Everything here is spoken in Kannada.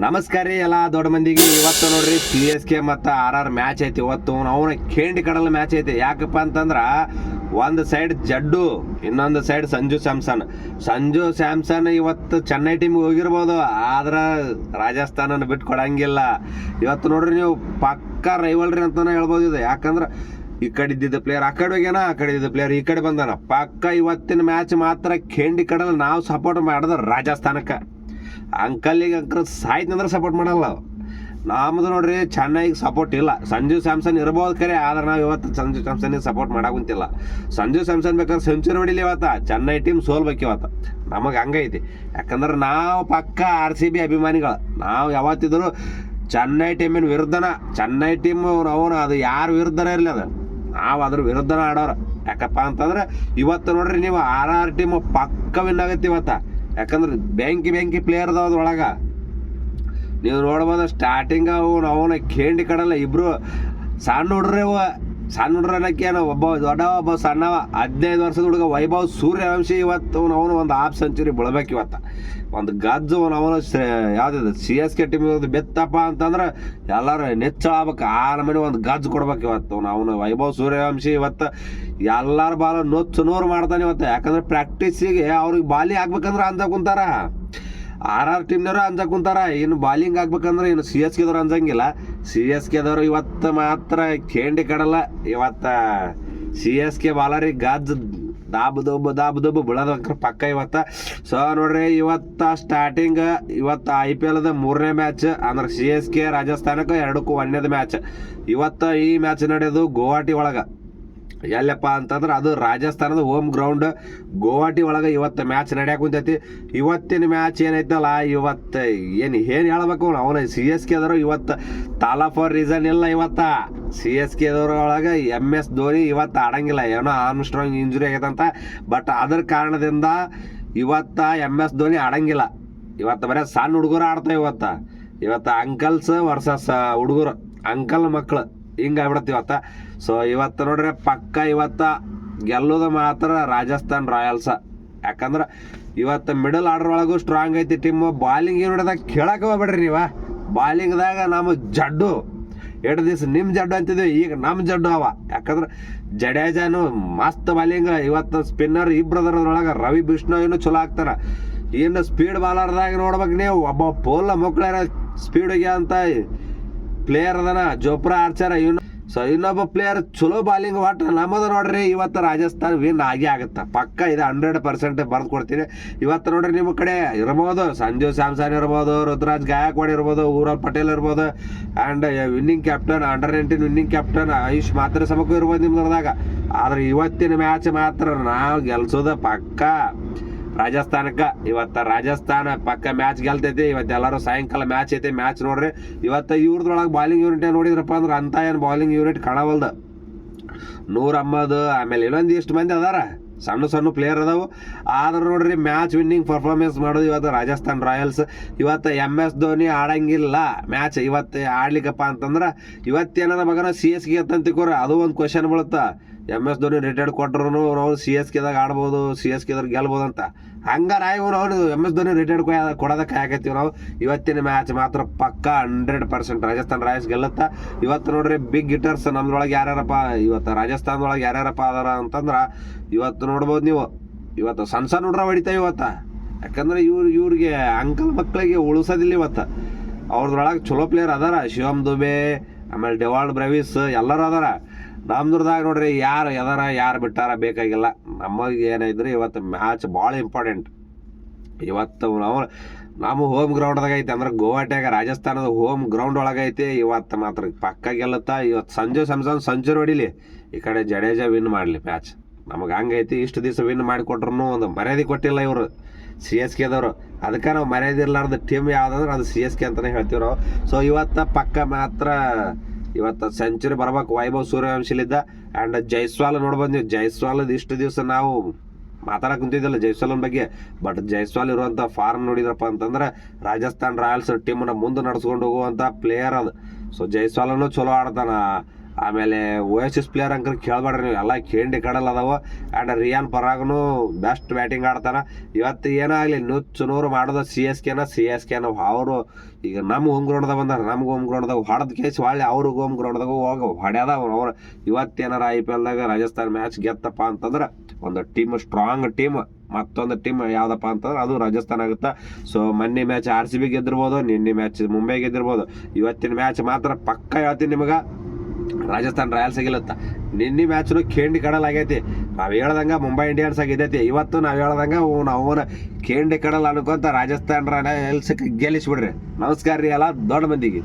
ನಮಸ್ಕಾರ ರೀ ಎಲ್ಲ ದೊಡ್ಡ ಮಂದಿಗೆ. ಇವತ್ತು ನೋಡ್ರಿ CSK ಮತ್ತು RR ಮ್ಯಾಚ್ ಐತಿ. ಇವತ್ತು ಅವನ ಖೇಂಡಿ ಕಡಲ ಮ್ಯಾಚ್ ಐತಿ. ಯಾಕಪ್ಪ ಅಂತಂದ್ರೆ ಒಂದು ಸೈಡ್ ಜಡ್ಡು, ಇನ್ನೊಂದು ಸೈಡ್ ಸಂಜು ಸ್ಯಾಮ್ಸನ್ ಇವತ್ತು ಚೆನ್ನೈ ಟೀಮ್ಗೆ ಹೋಗಿರ್ಬೋದು, ಆದ್ರೆ ರಾಜಸ್ಥಾನನ ಬಿಟ್ಟು ಕೊಡಂಗಿಲ್ಲ. ಇವತ್ತು ನೋಡ್ರಿ ನೀವು ಪಕ್ಕಾ ರೈವಲ್ರಿ ಅಂತಾನೆ ಹೇಳ್ಬೋದು ಇದು. ಯಾಕಂದ್ರೆ ಈ ಕಡೆ ಇದ್ದಿದ್ದ ಪ್ಲೇಯರ್ ಆ ಕಡೆ ಹೋಗ್ಯಾನ, ಆ ಕಡೆ ಇದ್ದ ಪ್ಲೇಯರ್ ಈ ಕಡೆ ಬಂದಾನ. ಪಕ್ಕ ಇವತ್ತಿನ ಮ್ಯಾಚ್ ಮಾತ್ರ ಖೇಂಡಿ ಕಡಲ ನಾವು ಸಪೋರ್ಟ್ ಮಾಡಿದ್ರೆ ರಾಜಸ್ಥಾನಕ್ಕೆ. ಅಂಕಲ್ಲಿಗೆ ಸಾಯ್ತಂದ್ರೆ ಸಪೋರ್ಟ್ ಮಾಡಲ್ಲ. ನಮ್ಮದು ನೋಡ್ರಿ ಚೆನ್ನೈಗೆ ಸಪೋರ್ಟ್ ಇಲ್ಲ. ಸಂಜು ಸ್ಯಾಮ್ಸನ್ ಇರ್ಬೋದು ಖರೆ, ಆದ್ರೆ ನಾವು ಇವತ್ತು ಸಂಜು ಸ್ಯಾಮ್ಸನ್ಗೆ ಸಪೋರ್ಟ್ ಮಾಡಾಕುಂತಿಲ್ಲ. ಸಂಜು ಸ್ಯಾಮ್ಸನ್ ಬೇಕಾದ್ರೆ ಸೆಂಚುರಿ ಹೊಡಿಲಿ ಇವತ್ತು. ಚೆನ್ನೈ ಟೀಮ್ ಸೋಲ್ಬೇಕು ಇವತ್ತು. ನಮಗೆ ಹಂಗೈತಿ. ಯಾಕಂದ್ರೆ ನಾವು ಪಕ್ಕ RCB ಅಭಿಮಾನಿಗಳು. ನಾವು ಯಾವತ್ತಿದ್ರು ಚೆನ್ನೈ ಟೀಮಿನ ವಿರುದ್ಧನ. ಚೆನ್ನೈ ಟೀಮ್ ಅವನು ಅದು ಯಾರು ವಿರುದ್ಧನೇ ಇರಲಿ, ಅದು ನಾವು ಅದ್ರ ವಿರುದ್ಧನ ಆಡೋರು. ಯಾಕಪ್ಪ ಅಂತಂದ್ರೆ ಇವತ್ತು ನೋಡ್ರಿ ನೀವು RR ಟೀಮ್ ಪಕ್ಕ ವಿನ್ ಆಗತ್ತೆ ಇವತ್ತು. ಯಾಕಂದ್ರೆ ಬೆಂಕಿ ಪ್ಲೇಯರ್ ಅದಾವ ಅದ್ರೊಳಗೆ. ನೀವು ನೋಡ್ಬೋದು ಸ್ಟಾರ್ಟಿಂಗ್ ಅವನ ಖೇಂಡಿ ಕಡಲ್ಲ ಇಬ್ರು ಸಣ್ಣ ಹುಡ್ರಿ ಅನ್ನಕ್ಕೇನು, ಒಬ್ಬ ದೊಡ್ಡ ಒಬ್ಬ ಸಣ್ಣವ 15 ವರ್ಷದ ಹುಡುಗ ವೈಭವ್ ಸೂರ್ಯವಂಶಿ ಇವತ್ತು ಅವನು ಒಂದು ಹಾಫ್ ಸೆಂಚುರಿ ಬಿಡ್ಬೇಕು ಇವತ್ತು. ಒಂದು ಗಜ್ಜು ಅವನು ಯಾವ್ದಿದೆ CSK ಟೀಮ್ ಬೆತ್ತಪ್ಪ ಅಂತಂದ್ರೆ ಎಲ್ಲರೂ ನೆಚ್ಚಾಗ್ಬೇಕು. ಆ ನಮನೆ ಒಂದು ಗಜ್ಜು ಕೊಡ್ಬೇಕು ಇವತ್ತು. ಅವನು ವೈಭವ್ ಸೂರ್ಯವಂಶಿ ಇವತ್ತು ಎಲ್ಲರ ಬಾಲ ನೂರು ಮಾಡ್ತಾನೆ ಇವತ್ತು. ಯಾಕಂದ್ರೆ ಪ್ರಾಕ್ಟೀಸಿಗೆ ಅವ್ರಿಗೆ ಬಾಲಿ ಆಗ್ಬೇಕಂದ್ರೆ ಅಂಜ ಕುಂತಾರ. RR ಟೀಮ್ನವರು ಅಂಜ ಕುಂತಾರ. ಇನ್ನು ಬಾಲಿಂಗ್ ಆಗ್ಬೇಕಂದ್ರೆ ಇನ್ನು CSKದವ್ರು ಅಂಜಂಗಿಲ್ಲ. CSKದವರು ಇವತ್ತು ಮಾತ್ರ ಖೇಂಡಿ ಕಡಲ್ಲ. ಇವತ್ತು CSK ಬಾಲರಿಗೆ ಗಜ್ಜು ದಾಬು ದಬ್ಬು ಬಿಡೋದಂಕ್ರ ಪಕ್ಕ ಇವತ್ತು. ಸೊ ನೋಡ್ರಿ ಇವತ್ತು ಸ್ಟಾರ್ಟಿಂಗ್ ಇವತ್ತು IPL 3ನೇ ಮ್ಯಾಚ್ ಅಂದ್ರೆ CSK ರಾಜಸ್ಥಾನಕ್ಕೆ 2ಕ್ಕೂ 1ನೇದು ಮ್ಯಾಚ್. ಇವತ್ತು ಈ ಮ್ಯಾಚ್ ನಡೆಯೋದು ಗುವಾಹಟಿ ಒಳಗೆ. ಎಲ್ಲಪ್ಪ ಅಂತಂದ್ರೆ ಅದು ರಾಜಸ್ಥಾನದ ಹೋಮ್ ಗ್ರೌಂಡ್ ಗುವಾಹಟಿ ಒಳಗೆ ಇವತ್ತು ಮ್ಯಾಚ್ ನಡೆಯಕ್ಕೆ ಕುಂತೈತಿ. ಇವತ್ತಿನ ಮ್ಯಾಚ್ ಏನೈತಲ್ಲ ಇವತ್ತು ಏನು ಹೇಳ್ಬೇಕು ಅವನ CSKದವರು ಇವತ್ತು ತಾಲ ಫಾರ್ ರೀಸನ್ ಇಲ್ಲ. ಇವತ್ತು CSKದವ್ರ ಒಳಗೆ MS ಧೋನಿ ಇವತ್ತು ಆಡಂಗಿಲ್ಲ. ಏನೋ ಆರ್ಮ್ಸ್ಟ್ರಾಂಗ್ ಇಂಜುರಿ ಆಗೈತಂತ. ಬಟ್ ಅದ್ರ ಕಾರಣದಿಂದ ಇವತ್ತು MS ಧೋನಿ ಆಡಂಗಿಲ್ಲ. ಇವತ್ತು ಬರೀ ಸಣ್ಣ ಹುಡುಗರು ಆಡ್ತಾವೆ ಇವತ್ತು ಅಂಕಲ್ಸ್ ವರ್ಸಸ್ ಹುಡುಗರು, ಅಂಕಲ್ ಮಕ್ಕಳು ಹಿಂಗೆ ಆಗ್ಬಿಡತ್ತೆ ಇವತ್ತು. ಸೊ ಇವತ್ತು ನೋಡ್ರಿ ಪಕ್ಕ ಇವತ್ತು ಗೆಲ್ಲೋದು ಮಾತ್ರ ರಾಜಸ್ಥಾನ್ ರಾಯಲ್ಸ್. ಯಾಕಂದ್ರೆ ಇವತ್ತು ಮಿಡಲ್ ಆರ್ಡರ್ ಒಳಗೂ ಸ್ಟ್ರಾಂಗ್ ಐತಿ ಟೀಮು. ಬಾಲಿಂಗ್ ಏನು ನೋಡಿದಾಗ ಕೇಳಕ್ಕೆ ಹೋಗ್ಬೇಡ್ರಿ ನೀವು. ಬಾಲಿಂಗ್ದಾಗ ನಮ್ಮ ಜಡ್ಡು 2 ದಿವಸ ನಿಮ್ಮ ಜಡ್ಡು ಅಂತಿದ್ವಿ, ಈಗ ನಮ್ಮ ಜಡ್ಡು ಅವ. ಯಾಕಂದ್ರೆ ಜಡೇಜಾನು ಮಸ್ತ್ ಬಾಲಿಂಗ್. ಇವತ್ತು ಸ್ಪಿನ್ನರ್ ಇಬ್ಬರದ್ರೊಳಗೆ ರವಿ ಬಿಷ್ಣೋಯ್ನು ಚಲೋ ಆಗ್ತಾರ. ಇನ್ನು ಸ್ಪೀಡ್ ಬಾಲರ್ದಾಗ ನೋಡ್ಬೇಕು ನೀವು, ಒಬ್ಬ ಪೋಲ ಮಕ್ಕಳ ಸ್ಪೀಡಿಗೆ ಅಂತ ಪ್ಲೇಯರ್ ಅದನ ಜೋಪ್ರಾ ಆರ್ಚರ್. ಸೊ ಇನ್ನೊಬ್ಬ ಪ್ಲೇಯರ್ ಚಲೋ ಬಾಲಿಂಗ್. ಒಟ್ಟು ನಮ್ಮದು ನೋಡ್ರಿ ಇವತ್ತು ರಾಜಸ್ಥಾನ ವಿನ್ ಆಗೇ ಆಗುತ್ತೆ ಪಕ್ಕ. ಇದು 100% ಬರೆದು ಕೊಡ್ತೀನಿ. ಇವತ್ತು ನೋಡ್ರಿ ನಿಮ್ಮ ಕಡೆ ಇರ್ಬೋದು ಸಂಜು ಸ್ಯಾಮ್ಸನ್ ಇರ್ಬೋದು, ರುದ್ರಾಜ್ ಗಾಯಕ್ವಾಡ್ ಇರ್ಬೋದು, ಊರಲ್ ಪಟೇಲ್ ಇರ್ಬೋದು, ಆ್ಯಂಡ್ ವಿನ್ನಿಂಗ್ ಕ್ಯಾಪ್ಟನ್ ಅಂಡರ್-19 ವಿನ್ನಿಂಗ್ ಕ್ಯಾಪ್ಟನ್ ಆಯುಷ್ ಮಾತ್ರ ಸಮಕ್ಕೂ ಇರ್ಬೋದು ನಿಮ್ದ್ರದಾಗ. ಆದ್ರೆ ಇವತ್ತಿನ ಮ್ಯಾಚ್ ಮಾತ್ರ ನಾವು ಗೆಲ್ಸೋದು ಪಕ್ಕ ರಾಜಸ್ಥಾನಕ್ಕೆ. ಇವತ್ತು ರಾಜಸ್ಥಾನ ಪಕ್ಕ ಮ್ಯಾಚ್ ಗೆಲ್ತೈತಿ. ಇವತ್ತು ಎಲ್ಲರೂ ಸಾಯಂಕಾಲ ಮ್ಯಾಚ್ ಐತಿ. ಮ್ಯಾಚ್ ನೋಡ್ರಿ ಇವತ್ತು ಇವ್ರದ್ರೊಳಗೆ ಬಾಲಿಂಗ್ ಯೂನಿಟ್ ನೋಡಿದ್ರಪ್ಪ ಅಂದ್ರೆ ಅಂತ ಏನು ಬಾಲಿಂಗ್ ಯೂನಿಟ್ ಕಾಣವಲ್ದು. ನೂರ್ ಅಹ್ಮದ್ ಆಮೇಲೆ ಇನ್ನೊಂದು ಇಷ್ಟು ಮಂದಿ ಅದಾರ, ಸಣ್ಣ ಪ್ಲೇಯರ್ ಅದಾವು. ಆದ್ರೆ ನೋಡ್ರಿ ಮ್ಯಾಚ್ ವಿನ್ನಿಂಗ್ ಪರ್ಫಾರ್ಮೆನ್ಸ್ ಮಾಡೋದು ಇವತ್ತು ರಾಜಸ್ಥಾನ್ ರಾಯಲ್ಸ್. ಇವತ್ತು MS ಧೋನಿ ಆಡಂಗಿಲ್ಲ ಮ್ಯಾಚ್. ಇವತ್ತು ಆಡ್ಲಿಕ್ಕಪ್ಪ ಅಂತಂದ್ರೆ ಇವತ್ತೇನಾರ ಮಗನ CSK ಅಂತ ತಿಕ್ಕೋರ, ಅದು ಒಂದು ಕ್ವಶನ್ ಬೀಳುತ್ತಾ. MS ಧೋನಿ ರಿಟೈರ್ಡ್ ಕೊಟ್ಟರು ನಾವು CSKದಾಗ ಆಡ್ಬೋದು, CSKದಾಗ ಗೆಲ್ಬೋದು ಅಂತ. ಹಂಗಾರ ಅವ್ನು MS ಧೋನಿ ರಿಟೈರ್ಡ್ ಕೊಡೋದಕ್ಕೆ ಹಾಕೈತೀವಿ ನಾವು. ಇವತ್ತಿನ ಮ್ಯಾಚ್ ಮಾತ್ರ ಪಕ್ಕ 100% ರಾಜಸ್ಥಾನ್ ರಾಯಲ್ಸ್ ಗೆಲ್ಲುತ್ತಾ. ಇವತ್ತು ನೋಡ್ರಿ ಬಿಗ್ ಹಿಟರ್ಸ್ ನಮ್ದೊಳಗೆ ಯಾರ್ಯಾರಪ್ಪ ಇವತ್ತು ರಾಜಸ್ಥಾನದೊಳಗೆ ಯಾರ್ಯಾರಪ್ಪ ಅದಾರ ಅಂತಂದ್ರೆ ಇವತ್ತು ನೋಡ್ಬೋದು ನೀವು. ಇವತ್ತು ಸಣ್ಣ ಹುಡ್ರ ಹೊಡಿತಾವೆ ಇವತ್ತು. ಯಾಕಂದ್ರೆ ಇವ್ರಿಗೆ ಅಂಕಲ್ ಮಕ್ಕಳಿಗೆ ಉಳಿಸೋದಿಲ್ಲ ಇವತ್ತು. ಅವ್ರದ್ರೊಳಗೆ ಚಲೋ ಪ್ಲೇಯರ್ ಅದಾರ, ಶಿವಮ್ ದುಬೆ ಆಮೇಲೆ ಡೆವಾಲ್ಡ್ ಬ್ರೆವಿಸ್ ಎಲ್ಲರೂ ಅದಾರ. ನಮ್ದ್ರದಾಗ ನೋಡ್ರಿ ಯಾರು ಎದಾರ ಯಾರು ಬಿಟ್ಟಾರ ಬೇಕಾಗಿಲ್ಲ. ನಮಗೆ ಏನಿದ್ರೆ ಇವತ್ತು ಮ್ಯಾಚ್ ಭಾಳ ಇಂಪಾರ್ಟೆಂಟ್. ಇವತ್ತು ನಮ್ಮ ಹೋಮ್ ಗ್ರೌಂಡ್ದಾಗ ಐತೆ ಅಂದ್ರೆ ಗುವಾಹಟಿಯಾಗ ರಾಜಸ್ಥಾನದ ಹೋಮ್ ಗ್ರೌಂಡ್ ಒಳಗೈತಿ. ಇವತ್ತು ಮಾತ್ರ ಪಕ್ಕ ಗೆಲ್ಲುತ್ತಾ. ಇವತ್ತು ಸಂಜು ಸ್ಯಾಮ್ಸನ್ ಸೆಂಚುರಿ ಹೊಡಿಲಿ, ಈ ಕಡೆ ಜಡೇಜಾ ವಿನ್ ಮಾಡಲಿ ಮ್ಯಾಚ್. ನಮಗೆ ಹಂಗೈತಿ. ಇಷ್ಟು ದಿವಸ ವಿನ್ ಮಾಡಿಕೊಟ್ರು ಒಂದು ಮರ್ಯಾದೆ ಕೊಟ್ಟಿಲ್ಲ ಇವರು CSKದವರು. ಅದಕ್ಕೆ ನಾವು ಮರ್ಯಾದೆ ಇರ್ಲಾರ್ದ ಟೀಮ್ ಯಾವುದಂದ್ರೆ ಅದು CSK ಅಂತಲೇ ಹೇಳ್ತೀವಿ ನಾವು. ಸೊ ಇವತ್ತು ಪಕ್ಕ ಮಾತ್ರ ಇವತ್ತು ಸೆಂಚುರಿ ಬರ್ಬೇಕು ವೈಭವ್ ಸೂರ್ಯವಂಶಿಲಿದ್ದ. ಆ್ಯಂಡ್ ಜೈಸ್ವಾಲ್ ನೋಡ್ಬೋದು ನೀವು. ಜೈಸ್ವಾಲದ ಇಷ್ಟು ದಿವಸ ನಾವು ಮಾತಾಡಕ್ಕೆ ಕುಂತಿದ್ದಿಲ್ಲ ಜೈಸ್ವಾಲನ ಬಗ್ಗೆ. ಬಟ್ ಜೈಸ್ವಾಲ್ ಇರುವಂಥ ಫಾರ್ಮ್ ನೋಡಿದ್ರಪ್ಪ ಅಂತಂದ್ರೆ ರಾಜಸ್ಥಾನ್ ರಾಯಲ್ಸ್ ಟೀಮನ್ನ ಮುಂದೆ ನಡೆಸ್ಕೊಂಡು ಹೋಗುವಂಥ ಪ್ಲೇಯರ್ ಅದು. ಸೊ ಜೈಸ್ವಾಲನು ಚಲೋ ಆಡ್ತಾನ. ಆಮೇಲೆ ಓಯಸಿಸ್ ಪ್ಲೇಯರ್ ಅಂಕರ್ ಕೇಳ್ಬೇಡ್ರಿ ನೀವು, ಎಲ್ಲ ಕೇಂಡಿ ಕಡಲ್ ಅದಾವ. ಆ್ಯಂಡ್ ರಿಯಾನ್ ಪರಾಗ್ನು ಬೆಸ್ಟ್ ಬ್ಯಾಟಿಂಗ್ ಆಡ್ತಾನೆ. ಇವತ್ತು ಏನಾಗಲಿ ನುಚ್ಚು ಮಾಡೋದು ಸಿ ಎಸ್ ಕೆನ ಅವರು ಈಗ ನಮ್ಮ ಹೋಮ್ ಗ್ರೌಂಡ್ದಾಗ ಬಂದಾರ, ನಮ್ಗೆ ಹೋಮ್ ಗ್ರೌಂಡ್ದಾಗ ಹೊಡೆದ ಕೇಸ್ ಹೊಳ್ಳಿ ಅವ್ರಿಗೆ ಹೋಮ್ ಗ್ರೌಂಡ್ದಾಗ ಹೋಗಿ ಹೊಡ್ಯದ ಅವ್ರು. ಇವತ್ತೇನಾರ IPLದಾಗ ರಾಜಸ್ಥಾನ್ ಮ್ಯಾಚ್ ಗೆತ್ತಪ್ಪ ಅಂತಂದ್ರೆ ಒಂದು ಟೀಮ್ ಸ್ಟ್ರಾಂಗ್ ಟೀಮ್, ಮತ್ತೊಂದು ಟೀಮ್ ಯಾವುದಪ್ಪ ಅಂತಂದ್ರೆ ಅದು ರಾಜಸ್ಥಾನ ಆಗುತ್ತೆ. ಸೊ ಮೊನ್ನೆ ಮ್ಯಾಚ್ RCB ಗೆದ್ದಿರ್ಬೋದು, ನಿನ್ನೆ ಮ್ಯಾಚ್ ಮುಂಬೈ ಗೆದ್ದಿರ್ಬೋದು. ಇವತ್ತಿನ ಮ್ಯಾಚ್ ಮಾತ್ರ ಪಕ್ಕ ಹೇಳ್ತೀನಿ ನಿಮಗೆ, ರಾಜಸ್ಥಾನ್ ರಾಯಲ್ಸ್ ಗೆಲ್ಲುತ್ತ. ನಿನ್ನೆ ಮ್ಯಾಚ್ನು ಕೇಂಡಿ ಕಡಲ್ ಆಗೈತಿ. ನಾವು ಹೇಳ್ದಂಗೆ ಮುಂಬೈ ಇಂಡಿಯನ್ಸ್ ಆಗಿದ್ದೈತಿ. ಇವತ್ತು ನಾವು ಹೇಳ್ದಂಗೆ ಅವನ ಕೇಂಡಿ ಕಡಲ್ ಅನ್ಕೊಂತ ರಾಜಸ್ಥಾನ್ ರಾಯಲ್ಸ್ ಗೆಲ್ಲಿಸ್ಬಿಡ್ರಿ. ನಮಸ್ಕಾರ ರೀ ಎಲ್ಲ ದೊಡ್ಡ ಮಂದಿಗೆ.